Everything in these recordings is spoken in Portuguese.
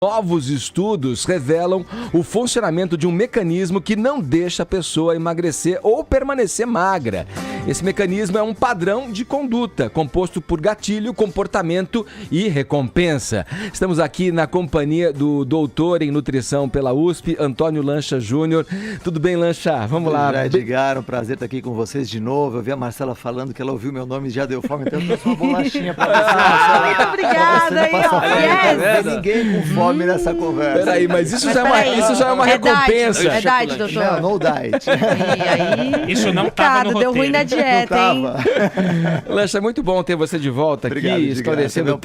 Novos estudos revelam o funcionamento de um mecanismo que não deixa a pessoa emagrecer ou permanecer magra. Esse mecanismo é um padrão de conduta, composto por gatilho, comportamento e recompensa. Estamos aqui na companhia do doutor em nutrição pela USP, Antônio Lancha Júnior. Tudo bem, Lancha? Vamos lá. Edgar, um prazer estar aqui com vocês de novo. Eu vi a Marcela falando que ela ouviu meu nome e já deu fome, então eu trouxe uma bolachinha para você, Marcela. Muito obrigada. Não tem ninguém com fome nessa conversa. Peraí, mas isso já é uma recompensa. É diet, doutor. Não, no diet. Aí, isso não estava no roteiro. Deu ruim na dieta, hein? Lancha, é muito bom ter você de volta aqui, Obrigado, esclarecendo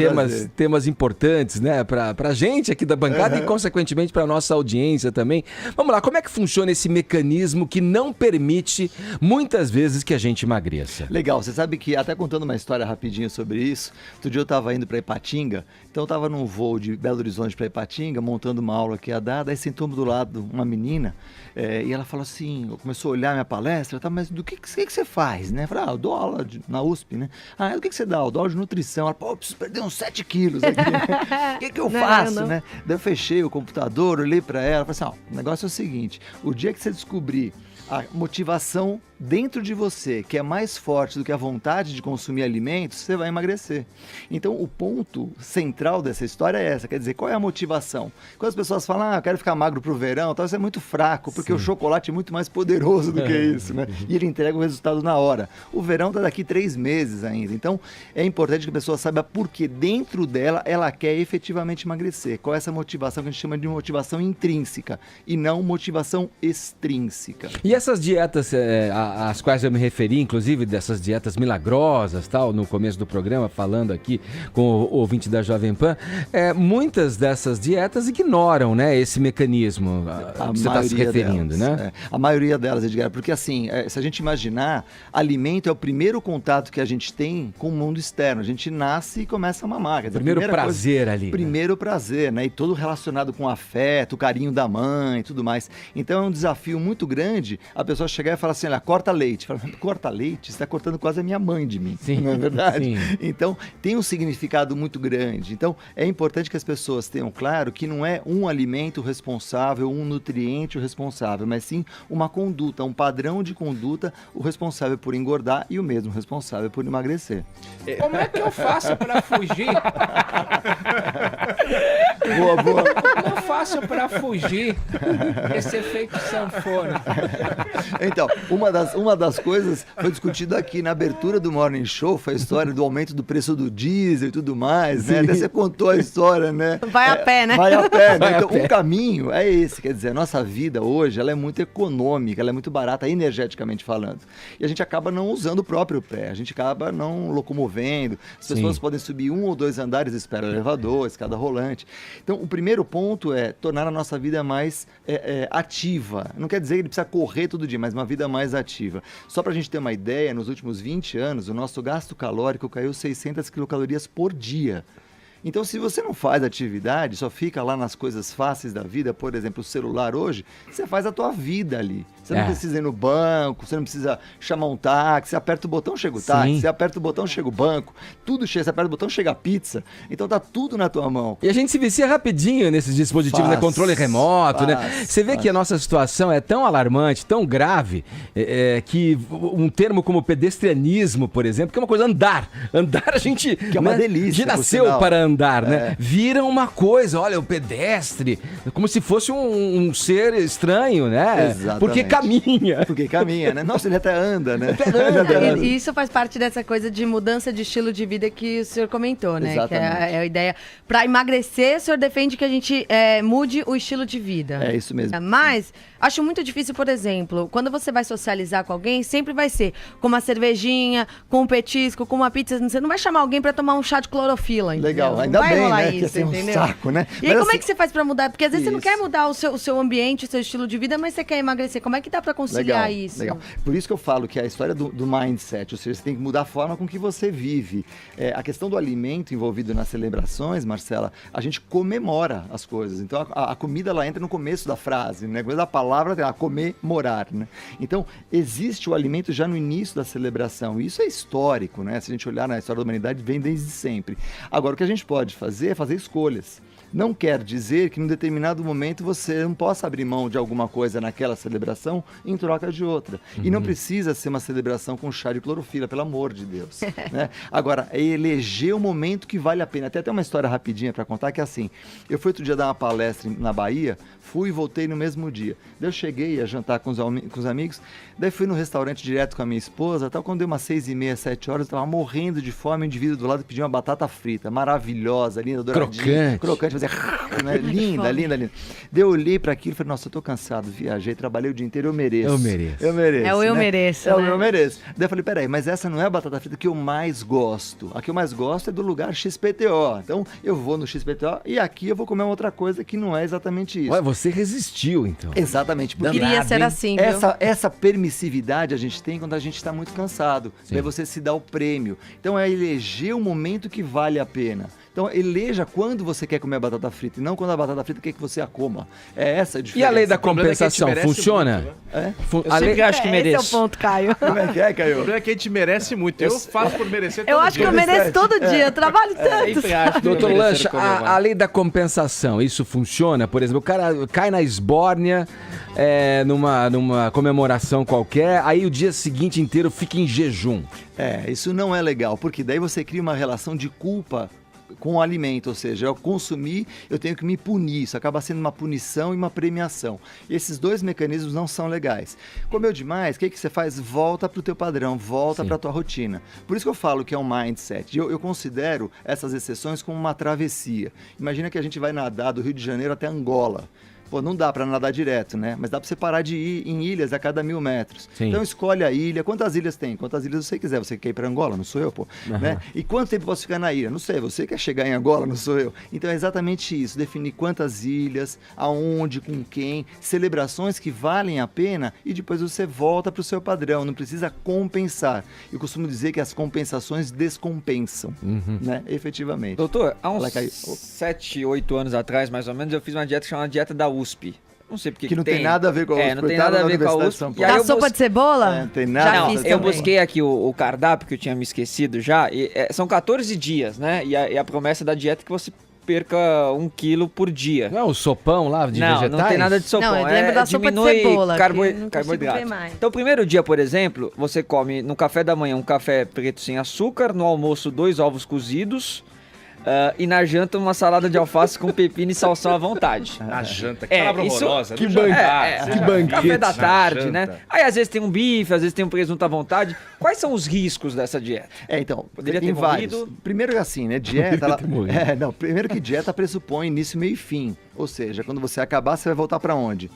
temas importantes, né, pra gente aqui da bancada e, consequentemente, pra nossa audiência também. Vamos lá, como é que funciona esse mecanismo que não permite, muitas vezes, que a gente emagreça? Legal, você sabe que, até contando uma história rapidinho sobre isso, outro dia eu estava indo para Ipatinga, então eu estava num voo de Belo Horizonte para Ipatinga, montando uma aula que ia dar, daí sentou do lado uma menina, e ela falou assim, começou a olhar minha palestra, tá, mas do que você faz, né? Eu falei, eu dou aula na USP, né? Do que você dá? Eu dou aula de nutrição. Ela, eu preciso perder uns 7 quilos aqui. O que eu faço, né? Daí eu fechei o computador, olhei para ela, falei assim, o negócio é o seguinte, o dia que você descobrir a motivação dentro de você, que é mais forte do que a vontade de consumir alimentos, você vai emagrecer. Então, o ponto central dessa história é essa, quer dizer, qual é a motivação? Quando as pessoas falam, eu quero ficar magro pro verão, tal, isso é muito fraco, porque o chocolate é muito mais poderoso do que isso, né? E ele entrega o resultado na hora. O verão está daqui 3 meses ainda. Então, é importante que a pessoa saiba por que dentro dela ela quer efetivamente emagrecer. Qual é essa motivação que a gente chama de motivação intrínseca e não motivação extrínseca. E essas dietas, às quais eu me referi, inclusive dessas dietas milagrosas, tal, no começo do programa, falando aqui com o ouvinte da Jovem Pan, muitas dessas dietas ignoram, né, esse mecanismo que você está se referindo, delas, né? A maioria delas, Edgar, porque assim, se a gente imaginar, alimento é o primeiro contato que a gente tem com o mundo externo. A gente nasce e começa a mamar. Quer dizer, primeiro prazer coisa, ali. Primeiro prazer, né? E todo relacionado com afeto, o carinho da mãe e tudo mais. Então é um desafio muito grande a pessoa chegar e falar assim, olha, corta leite. Fala, corta leite? Você está cortando quase a minha mãe de mim. Sim, não é verdade? Sim. Então, tem um significado muito grande. Então, é importante que as pessoas tenham claro que não é um alimento responsável, um nutriente o responsável, mas sim uma conduta, um padrão de conduta, o responsável por engordar e o mesmo responsável por emagrecer. Como é que eu faço para fugir? Boa. Como eu faço para fugir desse efeito sanfona? Então, uma das coisas foi discutida aqui na abertura do Morning Show, foi a história do aumento do preço do diesel e tudo mais, né? Daí você contou a história, né? Vai a pé, né? Vai a pé, né? Então, o caminho é esse, quer dizer, a nossa vida hoje, ela é muito econômica, ela é muito barata, energeticamente falando. E a gente acaba não usando o próprio pé, a gente acaba não locomovendo, as pessoas podem subir 1 ou 2 andares, espera elevador, escada rolante. Então, o primeiro ponto é tornar a nossa vida mais ativa. Não quer dizer que ele precisa correr todo dia, mas uma vida mais ativa. Só para a gente ter uma ideia, nos últimos 20 anos, o nosso gasto calórico caiu 600 quilocalorias por dia. Então, se você não faz atividade, só fica lá nas coisas fáceis da vida, por exemplo, o celular hoje, você faz a tua vida ali. Você não precisa ir no banco, você não precisa chamar um táxi, você aperta o botão, chega o táxi, você aperta o botão, chega o banco, tudo chega, você aperta o botão, chega a pizza. Então tá tudo na tua mão. E a gente se vicia rapidinho nesses dispositivos, né? Controle remoto, né? Você vê que a nossa situação é tão alarmante, tão grave, que um termo como pedestrianismo, por exemplo, que é uma coisa andar a gente... Que é uma delícia. A gente nasceu para andar, né? Vira uma coisa, olha, o pedestre, como se fosse um ser estranho, né? Exatamente. Porque caminha, né? Nossa, ele até anda, né? E isso faz parte dessa coisa de mudança de estilo de vida que o senhor comentou, né? Exatamente. Que é a ideia. Para emagrecer, o senhor defende que a gente mude o estilo de vida. É isso mesmo. Mas acho muito difícil, por exemplo, quando você vai socializar com alguém, sempre vai ser com uma cervejinha, com um petisco, com uma pizza. Você não vai chamar alguém para tomar um chá de clorofila, entendeu? Legal, ainda não vai bem, rolar né? isso, Que é entendeu? um saco, né? E aí, mas como é que você faz para mudar? Porque às vezes você não isso. quer mudar o seu ambiente, o seu estilo de vida, mas você quer emagrecer. Como é que dá para conciliar isso? Legal. Por isso que eu falo que é a história do mindset, ou seja, você tem que mudar a forma com que você vive. A questão do alimento envolvido nas celebrações, Marcela, a gente comemora as coisas. Então a comida ela entra no começo da frase, né? Começo da palavra tem comemorar, né? Então existe o alimento já no início da celebração. E isso é histórico, né? Se a gente olhar na história da humanidade, vem desde sempre. Agora o que a gente pode fazer é fazer escolhas. Não quer dizer que em determinado momento você não possa abrir mão de alguma coisa naquela celebração em troca de outra. E não precisa ser uma celebração com chá de clorofila, pelo amor de Deus. Né? Agora, é eleger o momento que vale a pena. Tem até uma história rapidinha para contar, que é assim, eu fui outro dia dar uma palestra na Bahia, fui e voltei no mesmo dia. Daí eu cheguei a jantar com os amigos, daí fui no restaurante direto com a minha esposa, tal, quando deu umas 6h30, 7 horas, eu tava morrendo de fome, o indivíduo do lado pediu uma batata frita, maravilhosa, linda, douradinha. Crocante, fazia... né? Linda, linda, linda. Daí eu olhei para aquilo e falei, nossa, eu tô cansado, viajei, trabalhei o dia inteiro, eu mereço. Eu mereço. É o eu mereço, É o né? eu mereço. Daí eu falei, peraí, mas essa não é a batata frita que eu mais gosto. A que eu mais gosto é do lugar XPTO. Então, eu vou no XPTO e aqui eu vou comer uma outra coisa que não é exatamente isso. Ué, você resistiu, então. Exatamente. Porque Queria ser assim, viu? essa permissividade a gente tem quando a gente está muito cansado. Daí você se dá o prêmio. Então, é eleger o momento que vale a pena. Então, eleja quando você quer comer a batata frita e não quando a batata frita quer que você a coma. É essa a diferença. E a lei da problema é que a gente compensação merece funciona? muito, É? Eu sempre acho que Esse é o mereço. ponto, Caio. Como é que é, O Caio? problema é que a gente merece muito. Eu faço por merecer todo Eu acho que eu dia. mereço todo dia, eu trabalho tanto. Sempre acho que Doutor eu mereço Lancha, comemorar. a lei da compensação, isso funciona? Por exemplo, o cara cai na esbórnia numa comemoração qualquer, aí o dia seguinte inteiro fica em jejum. Isso não é legal, porque daí você cria uma relação de culpa com o alimento, ou seja, eu consumir, eu tenho que me punir, isso acaba sendo uma punição e uma premiação. E esses dois mecanismos não são legais. Comeu demais, o que você faz? Volta para o teu padrão, volta para a tua rotina. Por isso que eu falo que é um mindset. Eu considero essas exceções como uma travessia. Imagina que a gente vai nadar do Rio de Janeiro até Angola. Pô, não dá para nadar direto, né? Mas dá para você parar de ir em ilhas a cada 1000 metros. Sim. Então escolhe a ilha. Quantas ilhas tem? Quantas ilhas você quiser. Você quer ir para Angola? Não sou eu, pô. Né? E quanto tempo eu posso ficar na ilha? Não sei. Você quer chegar em Angola? Não sou eu. Então é exatamente isso. Definir quantas ilhas, aonde, com quem, celebrações que valem a pena e depois você volta para o seu padrão. Não precisa compensar. Eu costumo dizer que as compensações descompensam, né? Efetivamente. Doutor, há uns Fala, Caio. 7, 8 anos atrás, mais ou menos, eu fiz uma dieta chamada dieta da USP. Não sei porque Que não tem nada a ver com a USP. não tem Coitado nada a da ver com a Universidade de USP. São Paulo. E aí Da eu sopa de cebola? Não tem nada. Já Não, fiz eu também. busquei aqui o cardápio que eu tinha me esquecido já. E, são 14 dias, né? E a promessa da dieta é que você perca 1 quilo por dia. Não é o sopão lá de vegetais? Não tem nada de sopão. Não, eu lembro da sopa de diminui cebola, que não consigo carboidrato. ver mais. Então, o primeiro dia, por exemplo, você come no café da manhã um café preto sem açúcar, no almoço 2 ovos cozidos e na janta uma salada de alface com pepino e salsão à vontade. Na janta, que palavra isso- horrorosa. que no ban- jantar, é, você que já banquete. viu? Café da Na tarde, janta. né? Aí às vezes tem um bife, às vezes tem um presunto à vontade. Quais são os riscos dessa dieta? Então, Poderia tem ter vários. morrido. Primeiro que assim, né? Dieta. Poderia ter morrido. Primeiro que dieta pressupõe início, meio e fim. Ou seja, quando você acabar, você vai voltar para onde?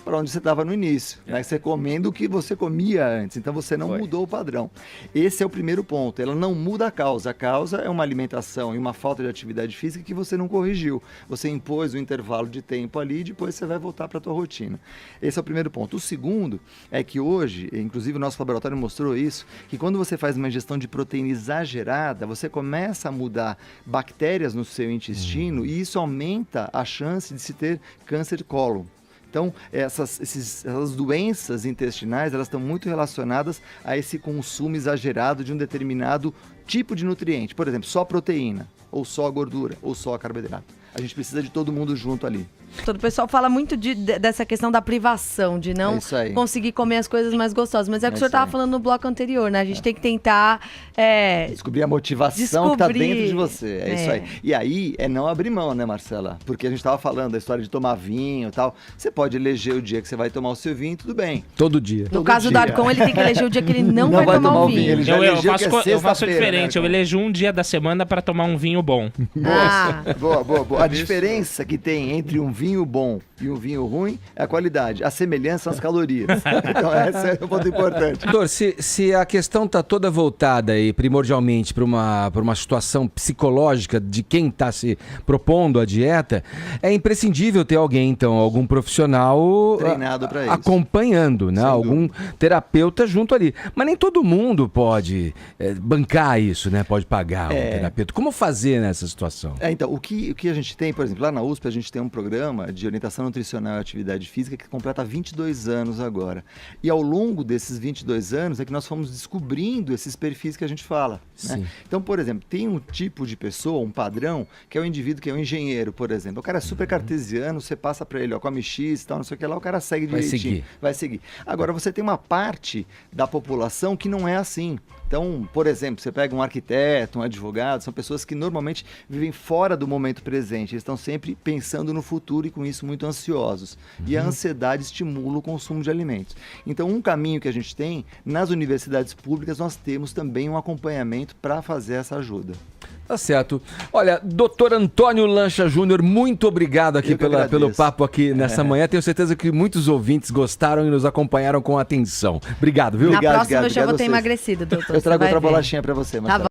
Para onde você estava no início, né? Você comendo o que você comia antes, então você não mudou o padrão. Esse é o primeiro ponto, ela não muda a causa. A causa é uma alimentação e uma falta de atividade física que você não corrigiu. Você impôs um intervalo de tempo ali e depois você vai voltar para a tua rotina. Esse é o primeiro ponto. O segundo é que hoje, inclusive o nosso laboratório mostrou isso, que quando você faz uma ingestão de proteína exagerada, você começa a mudar bactérias no seu intestino e isso aumenta a chance de se ter câncer de cólon. Então, essas doenças intestinais, elas estão muito relacionadas a esse consumo exagerado de um determinado tipo de nutriente. Por exemplo, só proteína, ou só gordura, ou só carboidrato. A gente precisa de todo mundo junto ali. Todo o pessoal fala muito dessa questão da privação, de É não isso aí. conseguir comer as coisas mais gostosas. Mas é o que o É senhor isso estava aí. falando no bloco anterior, né? A gente tem que tentar Descobrir a motivação que está Descobrir. dentro de você. É isso aí. E aí é não abrir mão, né, Marcela? Porque a gente estava falando da história de tomar vinho e tal. Você pode eleger o dia que você vai tomar o seu vinho, tudo bem. Todo dia. No todo caso do dia. Arcon, ele tem que eleger o dia que ele não, Não vai tomar o vinho. Ele já Eu elegeu que é faço sexta-feira, diferente, né, eu elejo um dia da semana para tomar um vinho bom. Ah, Boa. A diferença que tem entre um vinho bom e um vinho ruim é a qualidade. A semelhança são as calorias. Então, esse é o ponto importante. Doutor, se a questão está toda voltada aí, primordialmente, para uma situação psicológica de quem está se propondo a dieta, é imprescindível ter alguém, então, algum profissional Treinado pra isso. acompanhando, né? Sem Algum terapeuta junto ali. Mas nem todo mundo pode bancar isso, né? Pode pagar um terapeuta. Como fazer nessa situação? Então, o que a gente gente tem, por exemplo, lá na USP a gente tem um programa de orientação nutricional e atividade física que completa 22 anos agora. E ao longo desses 22 anos é que nós fomos descobrindo esses perfis que a gente fala. Né? Então, por exemplo, tem um tipo de pessoa, um padrão, que é o indivíduo que é um engenheiro, por exemplo. O cara é super cartesiano, você passa para ele, ó, come X e tal, não sei o que lá, o cara segue direitinho. Vai seguir. Agora, você tem uma parte da população que não é assim. Então, por exemplo, você pega um arquiteto, um advogado, são pessoas que normalmente vivem fora do momento presente, eles estão sempre pensando no futuro e com isso muito ansiosos. E a ansiedade estimula o consumo de alimentos. Então, um caminho que a gente tem, nas universidades públicas, nós temos também um acompanhamento para fazer essa ajuda. Tá certo. Olha, doutor Antônio Lancha Júnior, muito obrigado aqui pelo papo aqui nessa manhã. Tenho certeza que muitos ouvintes gostaram e nos acompanharam com atenção. Obrigado, viu? Na próxima obrigado eu já vou ter vocês. emagrecido, doutor. Eu trago você vai outra ver. bolachinha para você, Marcelo. Tá bom.